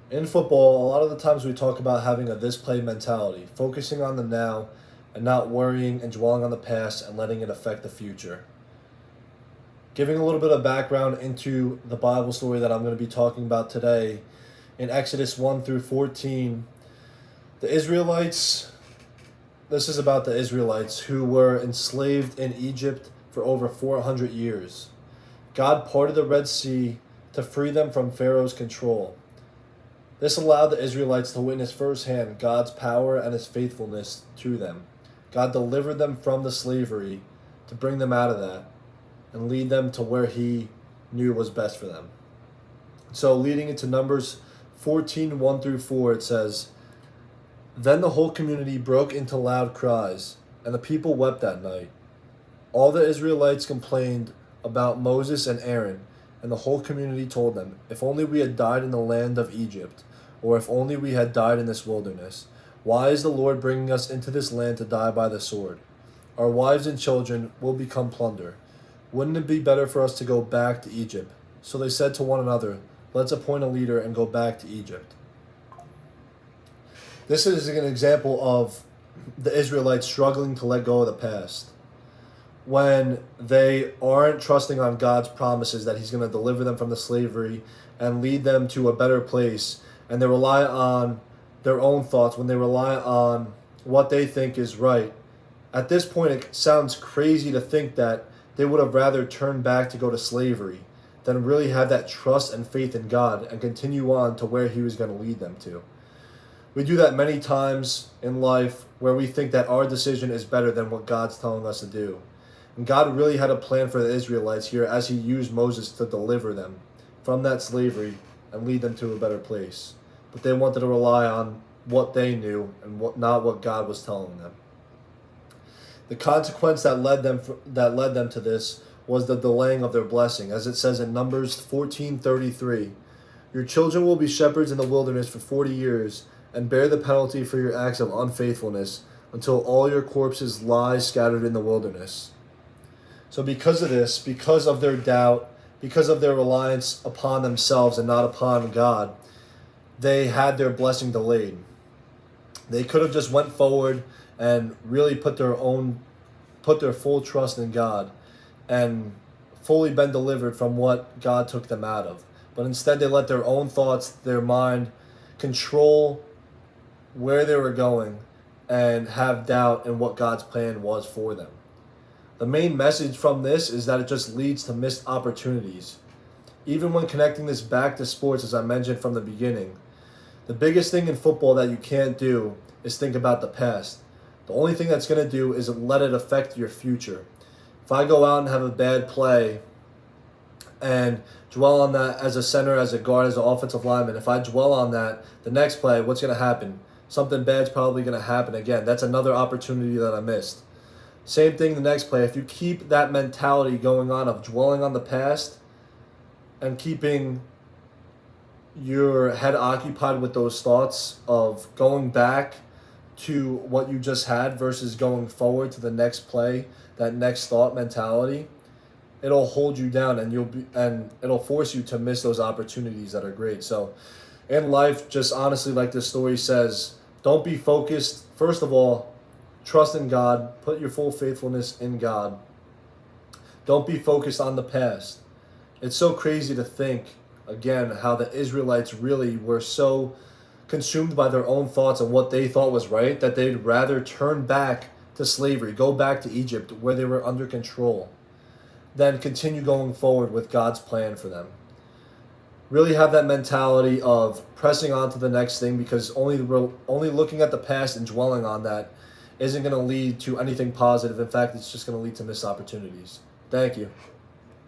In football, a lot of the times we talk about having a this play mentality, focusing on the now and not worrying and dwelling on the past and letting it affect the future. Giving a little bit of background into the Bible story that I'm going to be talking about today, in Exodus 1 through 14, the Israelites, this is about the Israelites who were enslaved in Egypt for over 400 years. God parted the Red Sea to free them from Pharaoh's control. This allowed the Israelites to witness firsthand God's power and his faithfulness to them. God delivered them from the slavery to bring them out of that and lead them to where he knew was best for them. So leading into Numbers 14, 1 through 4, it says, "Then the whole community broke into loud cries, and the people wept that night. All the Israelites complained about Moses and Aaron, and the whole community told them, 'If only we had died in the land of Egypt, or if only we had died in this wilderness. Why is the Lord bringing us into this land to die by the sword? Our wives and children will become plunder. Wouldn't it be better for us to go back to Egypt?' So they said to one another, 'Let's appoint a leader and go back to Egypt.'" This is an example of the Israelites struggling to let go of the past. When they aren't trusting on God's promises that he's going to deliver them from the slavery and lead them to a better place, and they rely on their own thoughts, when they rely on what they think is right. At this point, it sounds crazy to think that they would have rather turned back to go to slavery than really have that trust and faith in God and continue on to where he was going to lead them to. We do that many times in life where we think that our decision is better than what God's telling us to do. And God really had a plan for the Israelites here as he used Moses to deliver them from that slavery and lead them to a better place. But they wanted to rely on what they knew and not what God was telling them. The consequence that led them to this was the delaying of their blessing, as it says in Numbers 14:33, "Your children will be shepherds in the wilderness for 40 years and bear the penalty for your acts of unfaithfulness until all your corpses lie scattered in the wilderness." So because of this, because of their doubt, because of their reliance upon themselves and not upon God, they had their blessing delayed. They could have just went forward and really put their full trust in God and fully been delivered from what God took them out of. But instead they let their own thoughts, their mind, control where they were going and have doubt in what God's plan was for them. The main message from this is that it just leads to missed opportunities. Even when connecting this back to sports, as I mentioned from the beginning, the biggest thing in football that you can't do is think about the past. The only thing that's going to do is let it affect your future. If I go out and have a bad play and dwell on that as a center, as a guard, as an offensive lineman, if I dwell on that, the next play, what's going to happen? Something bad's probably going to happen again. That's another opportunity that I missed. Same thing the next play. If you keep that mentality going on of dwelling on the past and keeping your head occupied with those thoughts of going back to what you just had versus going forward to the next play, that next thought mentality, it'll hold you down and it'll force you to miss those opportunities that are great. So in life, just honestly, like this story says, don't be focused. First of all, trust in God. Put your full faithfulness in God. Don't be focused on the past. It's so crazy to think, again, how the Israelites really were so consumed by their own thoughts and what they thought was right that they'd rather turn back to slavery, go back to Egypt where they were under control, than continue going forward with God's plan for them. Really have that mentality of pressing on to the next thing, because only looking at the past and dwelling on that isn't going to lead to anything positive. In fact, it's just going to lead to missed opportunities. Thank you.